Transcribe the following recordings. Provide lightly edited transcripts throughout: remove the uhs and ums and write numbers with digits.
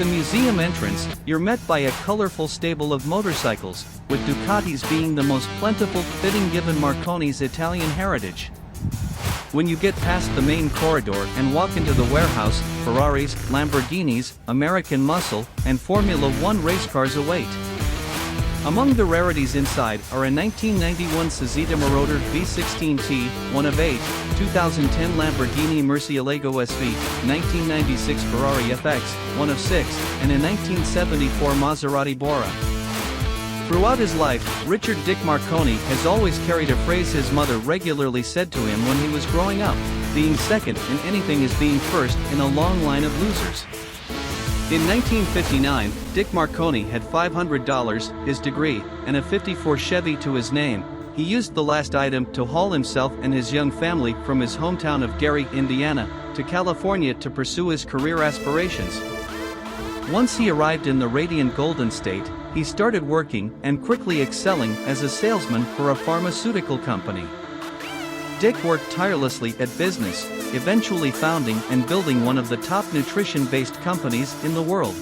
the museum entrance, you're met by a colorful stable of motorcycles, with Ducatis being the most plentiful fitting given Marconi's Italian heritage. When you get past the main corridor and walk into the warehouse, Ferraris, Lamborghinis, American Muscle, and Formula One race cars await. Among the rarities inside are a 1991 Cizeta-Moroder V16T, 1 of 8, 2010 Lamborghini Murcielago SV, 1996 Ferrari FX, 1 of 6, and a 1974 Maserati Bora. Throughout his life, Richard Dick Marconi has always carried a phrase his mother regularly said to him when he was growing up: being second in anything is being first in a long line of losers. In 1959, Dick Marconi had $500, his degree, and a '54 Chevy to his name. He used the last item to haul himself and his young family from his hometown of Gary, Indiana, to California to pursue his career aspirations. Once he arrived in the radiant Golden State, he started working and quickly excelling as a salesman for a pharmaceutical company. Dick worked tirelessly at business, eventually founding and building one of the top nutrition-based companies in the world.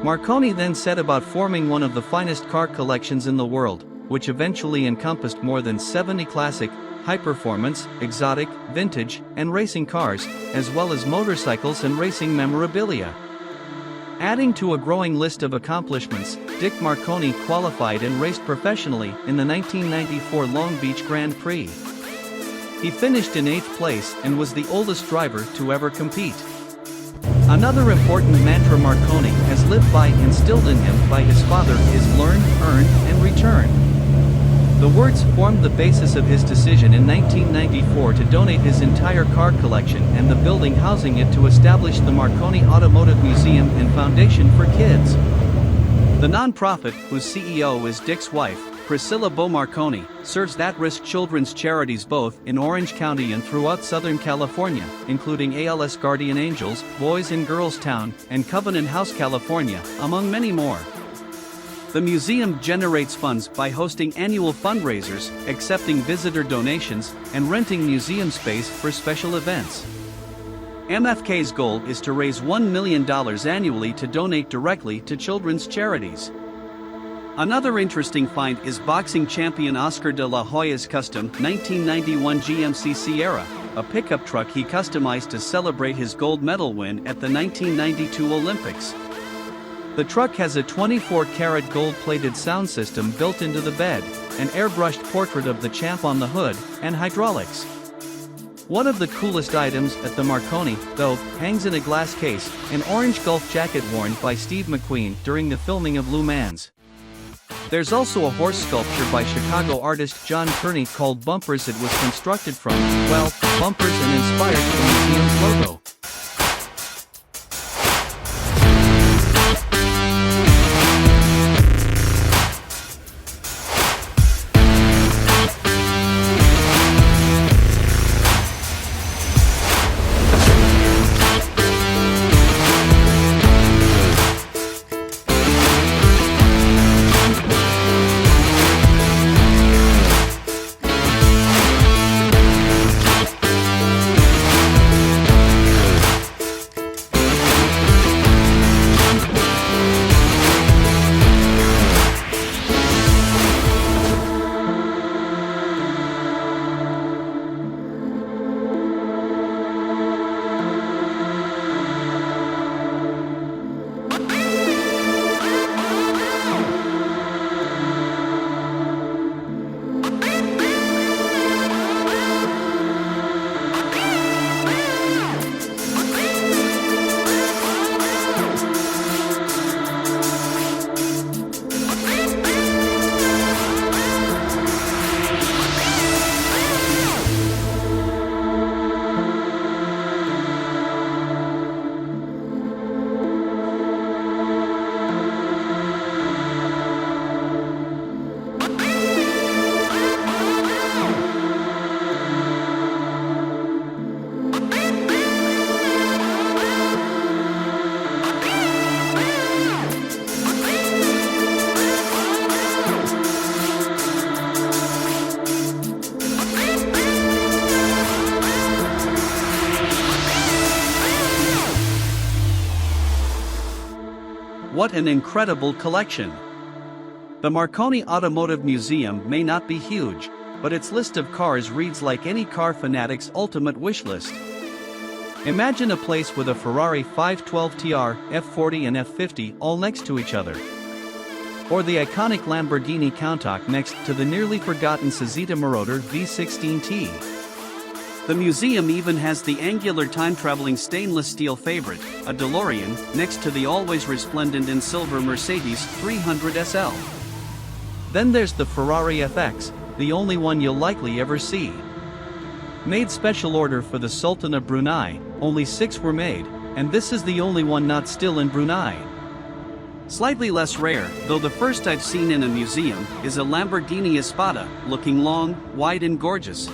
Marconi then set about forming one of the finest car collections in the world, which eventually encompassed more than 70 classic, high-performance, exotic, vintage, and racing cars, as well as motorcycles and racing memorabilia. Adding to a growing list of accomplishments, Dick Marconi qualified and raced professionally in the 1994 Long Beach Grand Prix. He finished in 8th place and was the oldest driver to ever compete. Another important mantra Marconi has lived by, instilled in him by his father, is learn, earn, and return. The words formed the basis of his decision in 1994 to donate his entire car collection and the building housing it to establish the Marconi Automotive Museum and Foundation for Kids. The nonprofit, whose CEO is Dick's wife, Priscilla Bo Marconi, serves at-risk children's charities both in Orange County and throughout Southern California, including ALS Guardian Angels, Boys and Girls Town, and Covenant House California, among many more. The museum generates funds by hosting annual fundraisers, accepting visitor donations, and renting museum space for special events. MFK's goal is to raise $1 million annually to donate directly to children's charities. Another interesting find is boxing champion Oscar de la Hoya's custom 1991 GMC Sierra, a pickup truck he customized to celebrate his gold medal win at the 1992 Olympics. The truck has a 24-karat gold-plated sound system built into the bed, an airbrushed portrait of the champ on the hood, and hydraulics. One of the coolest items at the Marconi, though, hangs in a glass case, an orange golf jacket worn by Steve McQueen during the filming of Le Mans. There's also a horse sculpture by Chicago artist John Kearney called Bumpers. It was constructed from, well, bumpers and inspired from the museum's logo. What an incredible collection! The Marconi Automotive Museum may not be huge, but its list of cars reads like any car fanatic's ultimate wish list. Imagine a place with a Ferrari 512 TR, F40 and F50 all next to each other. Or the iconic Lamborghini Countach next to the nearly forgotten Cizeta-Moroder V16T. The museum even has the angular time-traveling stainless steel favorite, a DeLorean, next to the always-resplendent-in-silver Mercedes 300 SL. Then there's the Ferrari FX, the only one you'll likely ever see. Made special order for the Sultan of Brunei, only 6 were made, and this is the only one not still in Brunei. Slightly less rare, though the first I've seen in a museum, is a Lamborghini Espada, looking long, wide and gorgeous.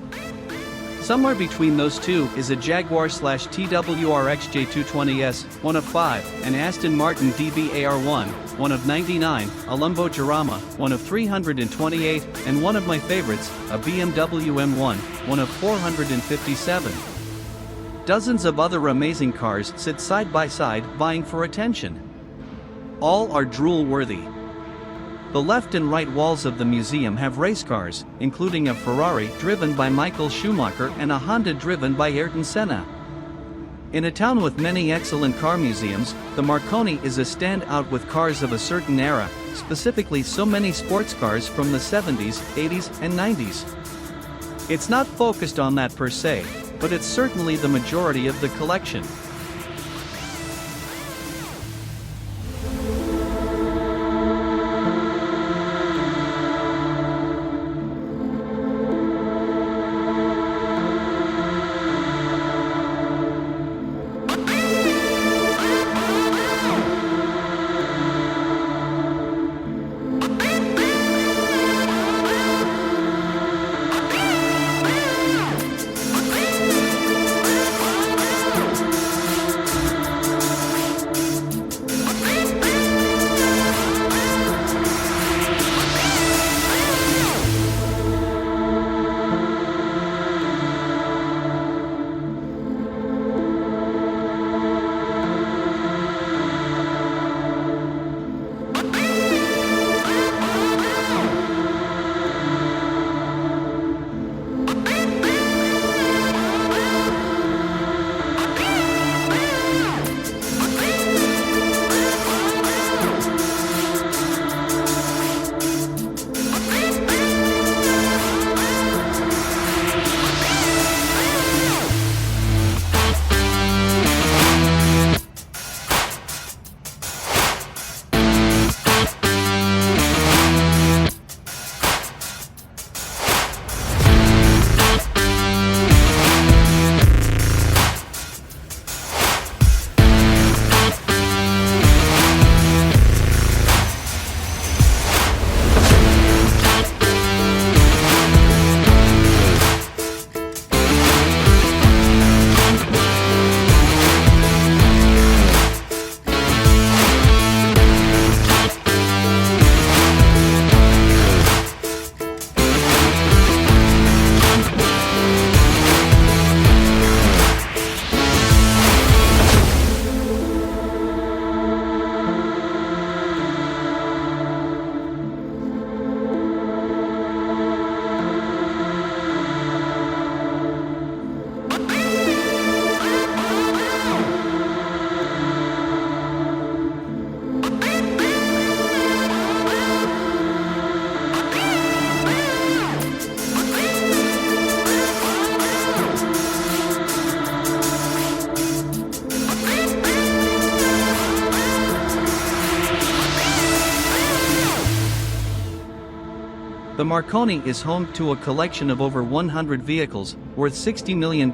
Somewhere between those two is a Jaguar/TWR XJ220-S, one of 5, an Aston Martin DB AR1, one of 99, a Lambo Jarama, one of 328, and one of my favorites, a BMW M1, one of 457. Dozens of other amazing cars sit side by side vying for attention. All are drool-worthy. The left and right walls of the museum have race cars, including a Ferrari driven by Michael Schumacher and a Honda driven by Ayrton Senna. In a town with many excellent car museums, the Marconi is a standout with cars of a certain era, specifically so many sports cars from the 70s, 80s, and 90s. It's not focused on that per se, but it's certainly the majority of the collection. The Marconi is home to a collection of over 100 vehicles, worth $60 million,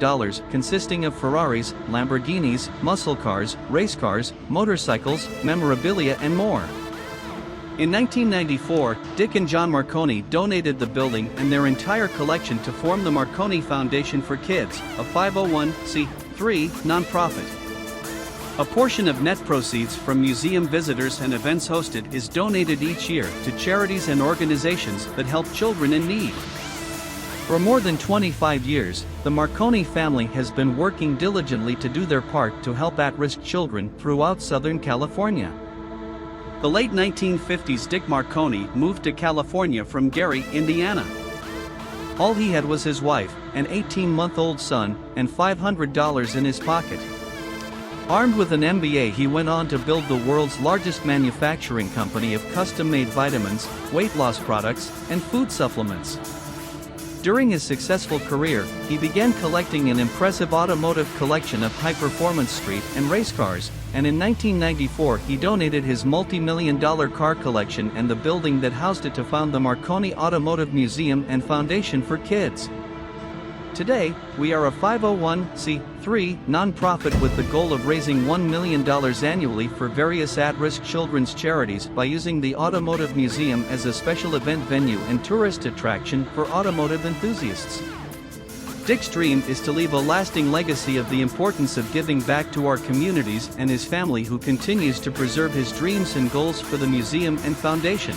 consisting of Ferraris, Lamborghinis, muscle cars, race cars, motorcycles, memorabilia and more. In 1994, Dick and John Marconi donated the building and their entire collection to form the Marconi Foundation for Kids, a 501(c)(3) nonprofit. A portion of net proceeds from museum visitors and events hosted is donated each year to charities and organizations that help children in need. For more than 25 years, the Marconi family has been working diligently to do their part to help at-risk children throughout Southern California. The late 1950s Dick Marconi moved to California from Gary, Indiana. All he had was his wife, an 18-month-old son, and $500 in his pocket. Armed with an MBA, he went on to build the world's largest manufacturing company of custom-made vitamins, weight loss products, and food supplements. During his successful career, he began collecting an impressive automotive collection of high-performance street and race cars, and in 1994 he donated his multi-million-dollar car collection and the building that housed it to found the Marconi Automotive Museum and Foundation for Kids. Today, we are a 501c3 nonprofit with the goal of raising $1 million annually for various at-risk children's charities by using the Automotive Museum as a special event venue and tourist attraction for automotive enthusiasts. Dick's dream is to leave a lasting legacy of the importance of giving back to our communities, and his family who continues to preserve his dreams and goals for the museum and foundation.